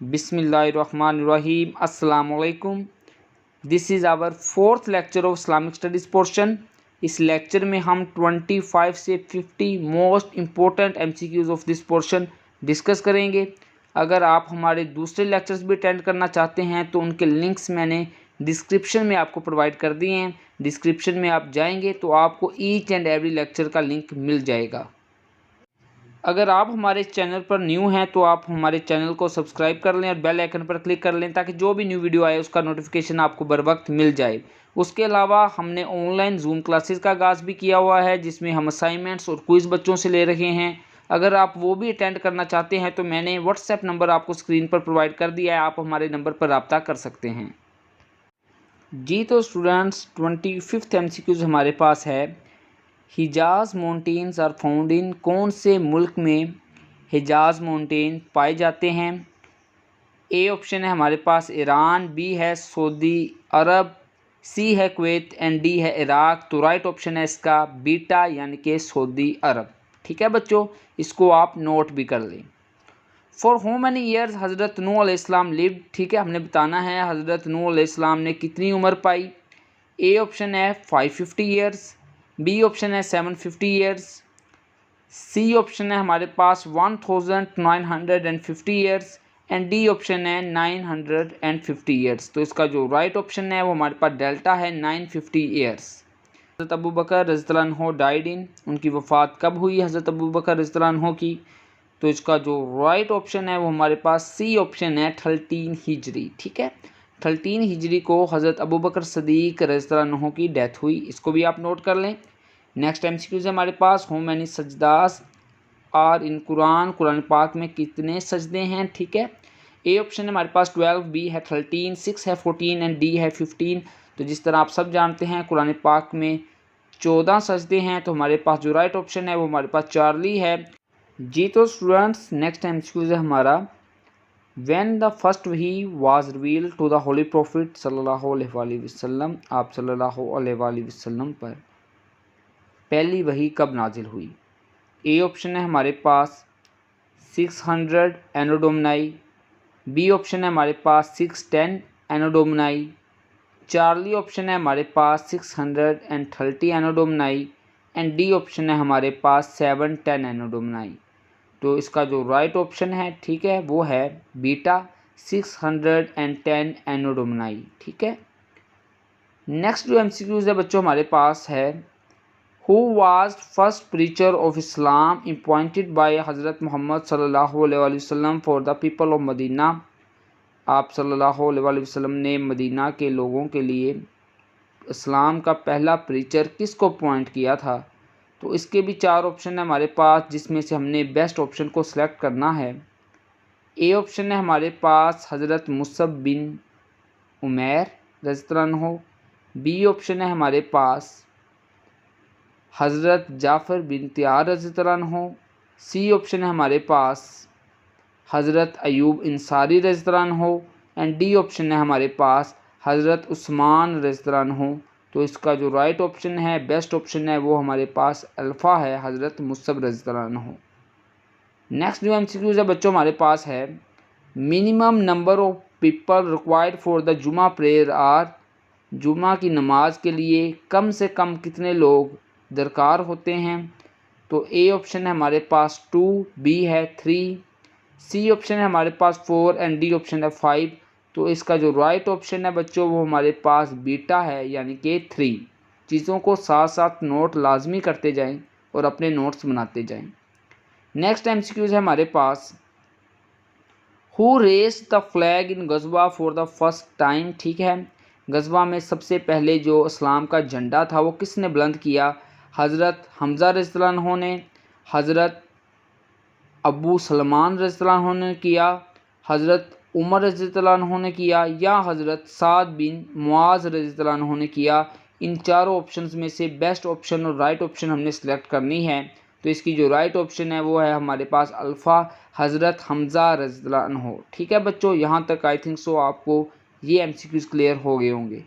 बिस्मिल्लाहिर्रहमानिर्रहीम। अस्सलाम वालेकुम। This is our fourth lecture of Islamic studies portion. इस लेक्चर में हम 25 से 50 most important MCQs of this portion discuss करेंगे। अगर आप हमारे दूसरे लेक्चर्स भी अटेंड करना चाहते हैं तो उनके लिंक्स मैंने डिस्क्रिप्शन में आपको प्रोवाइड कर दिए हैं। डिस्क्रिप्शन में आप जाएंगे तो आपको ईच एंड एवरी लेक्चर का लिंक मिल जाएगा। अगर आप हमारे चैनल पर न्यू हैं तो आप हमारे चैनल को सब्सक्राइब कर लें और बेल आइकन पर क्लिक कर लें ताकि जो भी न्यू वीडियो आए उसका नोटिफिकेशन आपको बर वक्त मिल जाए। उसके अलावा हमने ऑनलाइन जूम क्लासेस का आगाज़ भी किया हुआ है जिसमें हम असाइनमेंट्स और क्विज़ बच्चों से ले रहे हैं। अगर आप वो भी अटेंड करना चाहते हैं तो मैंने व्हाट्सएप नंबर आपको स्क्रीन पर प्रोवाइड कर दिया है, आप हमारे नंबर पर रब्ता कर सकते हैं। जी तो स्टूडेंट्स 25th MCQs हमारे पास है। हिजाज़ माउंटेन्स आर फाउंड इन, कौन से मुल्क में हिजाज़ माउंटेन पाए जाते हैं? ए ऑप्शन है हमारे पास ईरान, बी है सऊदी अरब, सी है कुवैत एंड डी है इराक। तो राइट ऑप्शन है इसका बीटा यानी कि सऊदी अरब। ठीक है बच्चों, इसको आप नोट भी कर लें। फॉर हाउ मैनी ईयर्स हज़रत नूह अलैहिस्सलाम लिव्ड, ठीक है, हमने बताना है हज़रत नूह अलैहिस्सलाम ने कितनी उम्र पाई। ए ऑप्शन है 550 ईयर्स, बी ऑप्शन है 750 ईयर्स, सी ऑप्शन है हमारे पास 1950 ईयर्स एंड डी ऑप्शन है 950 ईयर्स। तो इसका जो राइट ऑप्शन है वो हमारे पास डेल्टा है 950 ईयर्स। हज़रत अबू बकर रज़ियल्लाहु अन्हु डाइड इन, उनकी वफ़ात कब हुई हज़रत अबू बकर रज़ियल्लाहु अन्हु की? तो इसका जो राइट ऑप्शन है वो हमारे पास सी ऑप्शन है 13 हिजरी। ठीक है, 13 हिजरी को हज़रत अबू बकर सदीक रज़ियल्लाहु अन्हु की डेथ हुई। इसको भी आप नोट कर लें। नेक्स्ट MCQ है हमारे पास हाउ मैनी सजदास आर इन कुरान, कुरान पाक में कितने सजदे हैं? ठीक है, ए ऑप्शन है हमारे पास 12, बी है 13, 6 है 14 एंड डी है 15। तो जिस तरह आप सब जानते हैं कुरान पाक में 14 सजदे हैं, तो हमारे पास जो राइट ऑप्शन है वो हमारे पास चार्ली है। जी तो स्टूडेंट्स नेक्स्ट MCQ है हमारा व्हेन द फर्स्ट वही was revealed to the holy prophet सल्लल्लाहु अलैहि वसल्लम, आप सल्लल्लाहु अलैहि वसल्लम पर पहली वही कब नाजिल हुई? ए ऑप्शन है हमारे पास 600 एनो डोमिनी, बी ऑप्शन है हमारे पास 610 एनो डोमिनी, चार्ली ऑप्शन है हमारे पास 630 एनो डोमिनी एंड डी ऑप्शन है हमारे पास 710 एनो डोमिनी। तो इसका जो राइट ऑप्शन है, ठीक है, वो है बीटा 610 एनो डोमिनी। ठीक है, नेक्स्ट जो MCQs है बच्चों हमारे पास है Who was first preacher of Islam appointed by हज़रत मोहम्मद सल्लल्लाहु अलैहि वसल्लम for the people of Medina, आप सल्लल्लाहु अलैहि वसल्लम ने मदीना के लोगों के लिए इस्लाम का पहला प्रीचर किसको अपॉइंट किया था? तो इसके भी 4 ऑप्शन है हमारे पास जिसमें से हमने बेस्ट ऑप्शन को सिलेक्ट करना है। ए ऑप्शन है हमारे पास हज़रत मुसब बिन उमैर रज़ियल्लाहु अन्हु, बी ऑप्शन है हमारे पास हज़रत जाफ़र बिन तियार रज़ियल्लाहु अन्हु, सी ऑप्शन है हमारे पास हज़रत अयूब इंसारी रज़ियल्लाहु अन्हु एंड डी ऑप्शन है हमारे पास हज़रत उस्मान रज़ियल्लाहु अन्हु। तो इसका जो राइट ऑप्शन है, बेस्ट ऑप्शन है, वो हमारे पास अल्फ़ा है हज़रत मुसब रज़ियल्लाहु अन्हु। नेक्स्ट जो MCQs है बच्चों हमारे पास है minimum number of people required for the जुमा प्रेयर आर, जुमा की नमाज के लिए कम से कम कितने लोग दरकार होते हैं? तो ए ऑप्शन है हमारे पास 2, बी है 3, सी ऑप्शन है हमारे पास 4 एंड डी ऑप्शन है 5। तो इसका जो राइट ऑप्शन है बच्चों वो हमारे पास बीटा है यानी कि 3। चीज़ों को साथ साथ नोट लाजमी करते जाएं और अपने नोट्स बनाते जाएं। नेक्स्ट MCQs है हमारे पास who raised the flag in गज़वा फॉर द फर्स्ट टाइम। ठीक है, गज़वा में सबसे पहले जो इस्लाम का झंडा था वो किसने बुलंद किया? हज़रत हमज़ा रज़ियल्लाहु अन्हु ने, हज़रत अबू सलमान रज़ियल्लाहु अन्हु ने किया, हज़रत उमर रज़ियल्लाहु अन्हु ने किया या हज़रत साद बिन मुआज़ रज़ियल्लाहु अन्हु ने किया। इन चारों ऑप्शंस में से बेस्ट ऑप्शन और राइट ऑप्शन हमने सेलेक्ट करनी है। तो इसकी जो राइट ऑप्शन है वो है हमारे पास अल्फ़ा हज़रत हमज़ा रज़ियल्लाहु अन्हु। ठीक है बच्चों, यहाँ तक आई थिंक सो आपको ये MCQs क्लियर हो गए होंगे।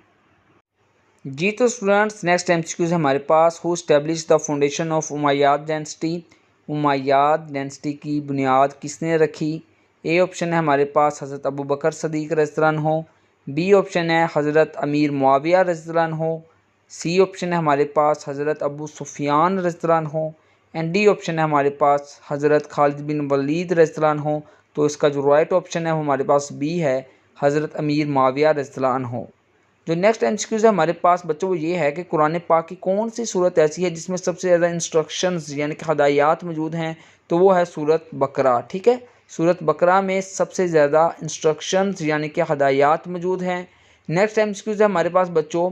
जी तो स्टूडेंट्स नेक्स्ट MCQs है हमारे पास who establish the foundation of Umayyad dynasty, Umayyad dynasty की बुनियाद किसने रखी? ए ऑप्शन है हमारे पास हज़रत अबू बकर सदीक़ रज़ियल्लाहु अन्हु, बी ऑप्शन है हज़रत अमीर मुआविया रज़ियल्लाहु अन्हु, सी ऑप्शन है हमारे पास हज़रत अबू सुफियान रज़ियल्लाहु अन्हु एंड डी ऑप्शन है हमारे पास हज़रत खालिद बिन वलीद रज़ियल्लाहु अन्हु। तो इसका जो राइट ऑप्शन है वो हमारे पास बी है, हज़रत अमीर मुआविया रज़ियल्लाहु अन्हु। जो नेक्स्ट एमसीक्यूज़ है हमारे पास बच्चों वो ये है कि कुरान पाक की कौन सी सूरत ऐसी है जिसमें सबसे ज़्यादा इंस्ट्रक्शंस यानी कि हदायत मौजूद हैं, तो वो है सूरत बकरा। ठीक है, सूरत बकरा में सबसे ज़्यादा इंस्ट्रक्शंस यानी कि हदायत मौजूद हैं। नेक्स्ट एमसीक्यूज़ है हमारे पास बच्चों,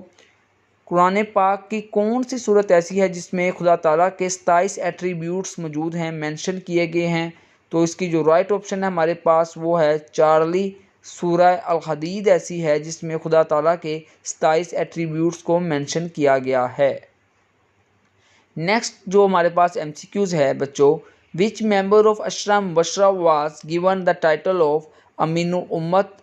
कुरान पाक की कौन सी सूरत ऐसी है जिसमें खुदा ताला के 27 एट्रीब्यूट्स मौजूद हैं, मेंशन किए गए हैं। तो इसकी जो राइट ऑप्शन है हमारे पास वो है चार्ली सूरह अल हदीद ऐसी है जिसमें खुदा ताला के 27 एट्रीब्यूट्स को मेंशन किया गया है। नेक्स्ट जो हमारे पास एमसीक्यूज़ है बच्चों, विच मेंबर ऑफ अशरा मुबशरा was given the title of अमीनुल उम्मत।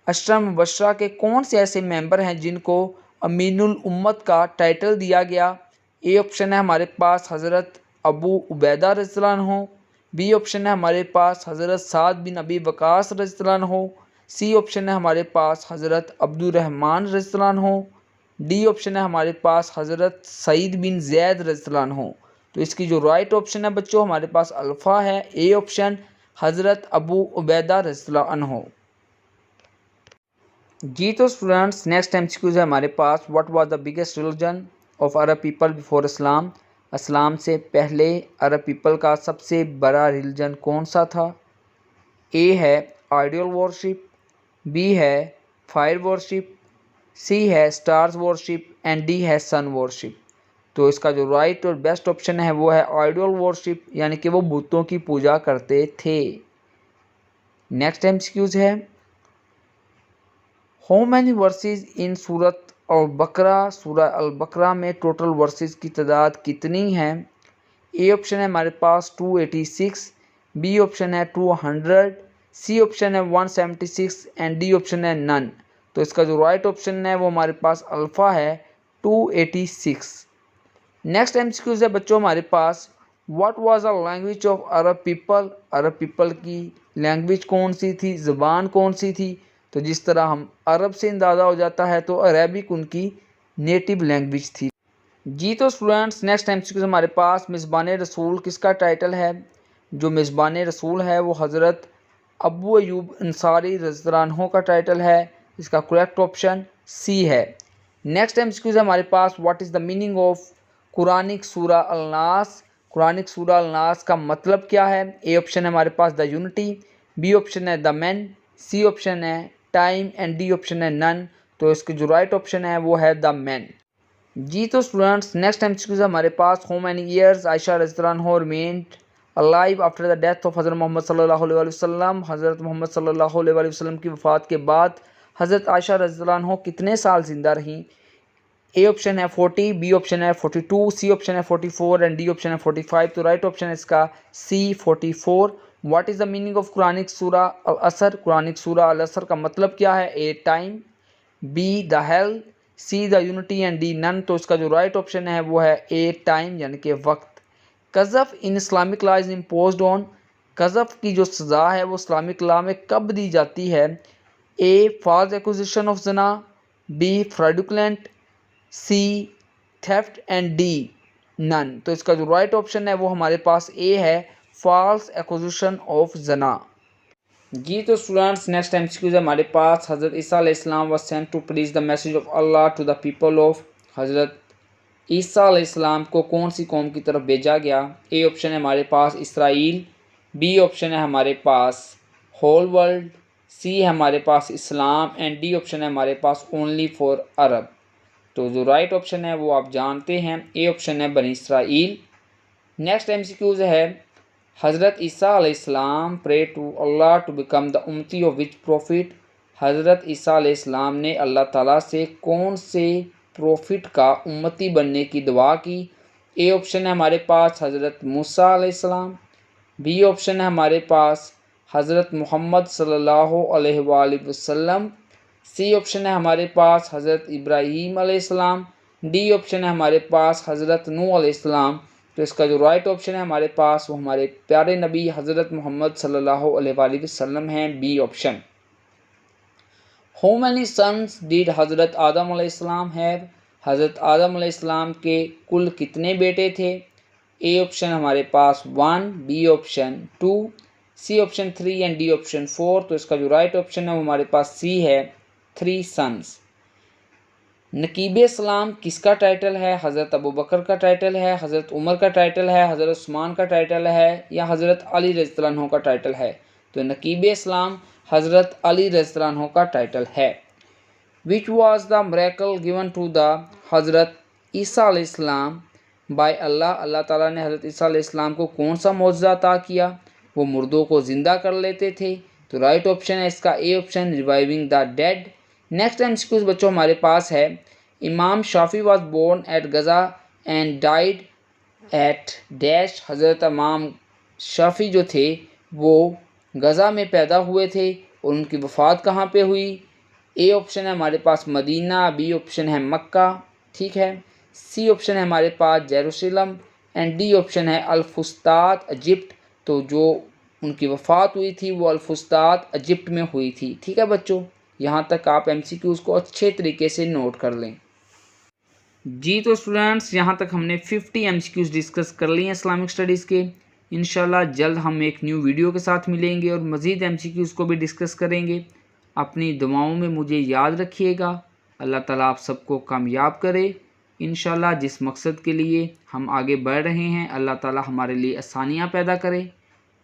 अशरा मुबशरा के कौन से ऐसे मेंबर हैं जिनको अमीनुल उम्मत का टाइटल दिया गया। ए ऑप्शन है हमारे पास हज़रत अबू उबैदा रज़ियल्लाहु अन्हु, बी ऑप्शन है हमारे पास हज़रत साद बिन अबी वकास रज़ियल्लाहु अन्हु, सी ऑप्शन है हमारे पास हज़रत अब्दुर्रहमान रज़ियल्लाहु अन्हु, डी ऑप्शन है हमारे पास हज़रत सईद बिन ज़ैद रज़ियल्लाहु अन्हु। तो इसकी जो राइट ऑप्शन है बच्चों हमारे पास अल्फ़ा है, ए ऑप्शन हज़रत अबू उबैदा रज़ियल्लाहु अन्हु। जी तो स्टूडेंट्स नेक्स्ट एमसीक्यूज़ है हमारे पास, what was the biggest religion of Arab people before Islam. इस्लाम से पहले अरब पीपल का सबसे बड़ा रिलीजन कौन सा था। ए है आइडियल वर्शिप, बी है फायर वर्शिप, सी है स्टार्स वर्शिप एंड डी है सन वर्शिप। तो इसका जो राइट और बेस्ट ऑप्शन है वो है आइडियल वर्शिप, यानी कि वो बुतों की पूजा करते थे। नेक्स्ट एमसीक्यूज़ है, हाउ मैनी वर्सेस इन सूरत अल बकरा। सूरह अल बकरा में टोटल वर्सेस की तादाद कितनी है। ए ऑप्शन है हमारे पास 286, बी ऑप्शन है 200, सी ऑप्शन है 176 एंड डी ऑप्शन है नन। तो इसका जो राइट ऑप्शन है वो हमारे पास अल्फ़ा है 286। नेक्स्ट एमसीक्यूज़ है बच्चों हमारे पास, what was the language of Arab people. Arab people की लैंग्वेज कौन सी थी, ज़बान कौन सी थी। तो जिस तरह हम अरब से अंदाज़ा हो जाता है तो अरेबिक उनकी नेटिव लैंग्वेज थी। जी तो स्टूडेंट्स नेक्स्ट एमसीक्यूज़ हमारे पास, मिज़बान रसूल किसका टाइटल है। जो मिज़बान रसूल है वो हज़रत अबू अयूब अंसारी रज़ियल्लाहु अन्हु का टाइटल है। इसका करेक्ट ऑप्शन सी है। नेक्स्ट एमसीक्यूज़ हमारे पास, what is the meaning of Quranic सूरा अल नास। कुरानिक सूरा अल नास का मतलब क्या है। ए ऑप्शन है हमारे पास द यूनिटी, बी ऑप्शन है द मैन, सी ऑप्शन है टाइम एंड डी ऑप्शन है नन। तो इसकी जो राइट ऑप्शन है वो है द मैन। जी तो स्टूडेंट्स नेक्स्ट एमसीक्यूज़ हमारे पास, हाउ मैनी ईयर्स आयशा रज़ियल्लाहु अन्हा remained alive after the death of हज़रत मोहम्मद सल्लल्लाहु अलैहि वसल्लम। हज़रत मोहम्मद सल्लल्लाहु अलैहि वसल्लम की वफ़ात के बाद हज़रत आयशा रज़ियल्लाहु अन्हा कितने साल ज़िंदा रहीं। ए ऑप्शन है 40, बी ऑप्शन है 42, सी ऑप्शन है 44 एंड डी ऑप्शन है 45। तो राइट ऑप्शन है इसका सी 44। What is the meaning of Quranic सूरा अल असर। कुरानिक सूरा अल असर का मतलब क्या है। A time, B the hell, C the unity and D none. तो इसका जो राइट ऑप्शन है वो है ए टाइम यानी कि वक्त। कज़फ in Islamic law is imposed on. कज़फ की जो सज़ा है वो इस्लामिक लॉ में कब दी जाती है। ए फॉल्स एक्विजिशन ऑफ जना, B fraudulent, C theft and D none. तो इसका जो राइट ऑप्शन है वो हमारे पास ए है, फॉल्स एक्विजिशन ऑफ जना। जी तो स्टूडेंट्स नेक्स्ट एमसीक्यूज़ हमारे पास, हज़रत ईसा अलैहिस्सलाम was sent to preach the message of Allah to the people of. हज़रत ईसा अलैहिस्सलाम को कौन सी कौम की तरफ भेजा गया। ए ऑप्शन है हमारे पास इसराइल, बी ऑप्शन है हमारे पास होल वर्ल्ड, सी है हमारे पास इस्लाम एंड डी ऑप्शन है हमारे पास ओनली फॉर अरब। तो जो राइट ऑप्शन है वो आप जानते हैं, ए ऑप्शन है बनी इसराइल। नेक्स्ट एमसीक्यूज़ है, हज़रत ईसा अलैहिस्सलाम pray to Allah to become the उम्मती ऑफ विच प्रॉफिट। हज़रत ईसा अलैहिस्सलाम ने अल्लाह ताला से कौन से प्रॉफिट का उम्मती बनने की दुआ की। ए ऑप्शन है हमारे पास हज़रत मूसा अलैहिस्सलाम, बी ऑप्शन है हमारे पास हज़रत मोहम्मद सल्लल्लाहु अलैहि वसल्लम, सी ऑप्शन है हमारे पास हज़रत इब्राहीम अलैहिस्सलाम, डी ऑप्शन है हमारे पास हज़रत नूह अलैहिस्सलाम। तो इसका जो राइट ऑप्शन है हमारे पास वो हमारे प्यारे नबी हज़रत मोहम्मद सल्लल्लाहु अलैहि वसल्लम हैं, B option. How many sons did हज़रत आदम अलैहिस्सलाम हैव, हज़रत आदम अलैहिस्सलाम के कुल कितने बेटे थे? ए ऑप्शन हमारे पास 1, B option 2, C option 3 and D option 4। तो इसका जो राइट ऑप्शन है वो हमारे पास सी है, 3 सन्स। नकीब इस्लाम किसका टाइटल है? हज़रत अबू बकर का टाइटल है, हज़रत उमर का टाइटल है, हज़रत उस्मान का टाइटल है या हज़रत अली रज़ियल्लाहु अन्हु का टाइटल है? तो नकीब इस्लाम हज़रत अली रज़ियल्लाहु अन्हु का टाइटल है। Which was the miracle given to the हज़रत ईसा अलैहिस्सलाम बाय अल्लाह, अल्लाह ताला ने हज़रत ईसा अलैहिस्सलाम को कौन सा मौजज़ा अता किया? वो मुर्दों को ज़िंदा कर लेते थे। तो राइट ऑप्शन है इसका A option, reviving the dead. Next MCQs बच्चों हमारे पास है, इमाम शाफी was born at Gaza and died at dash. हज़रत इमाम शाफी जो थे वो गज़ा में पैदा हुए थे और उनकी वफ़ात कहाँ पे हुई? ए ऑप्शन है हमारे पास मदीना, बी ऑप्शन है मक्का, ठीक है, सी ऑप्शन है हमारे पास जेरूसलम एंड डी ऑप्शन है अल-फुस्तात इजिप्ट। तो जो उनकी वफ़ात हुई थी वो अल-फुस्तात इजिप्ट में हुई थी। ठीक है बच्चों, यहाँ तक आप एमसीक्यूज़ को अच्छे तरीके से नोट कर लें। जी तो स्टूडेंट्स, यहाँ तक हमने 50 एमसीक्यूज़ डिस्कस कर लिए हैं इस्लामिक स्टडीज़ के। इंशाल्लाह जल्द हम एक न्यू वीडियो के साथ मिलेंगे और मज़ीद एमसीक्यूज़ को भी डिस्कस करेंगे। अपनी दुआओं में मुझे याद रखिएगा। अल्लाह ताला आप सबको कामयाब करे। इंशाल्लाह जिस मकसद के लिए हम आगे बढ़ रहे हैं अल्लाह ताला हमारे लिए आसानियाँ पैदा करे।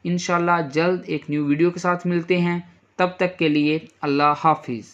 इंशाल्लाह जल्द एक न्यू वीडियो के साथ मिलते हैं। तब तक के लिए अल्लाह हाफिज़।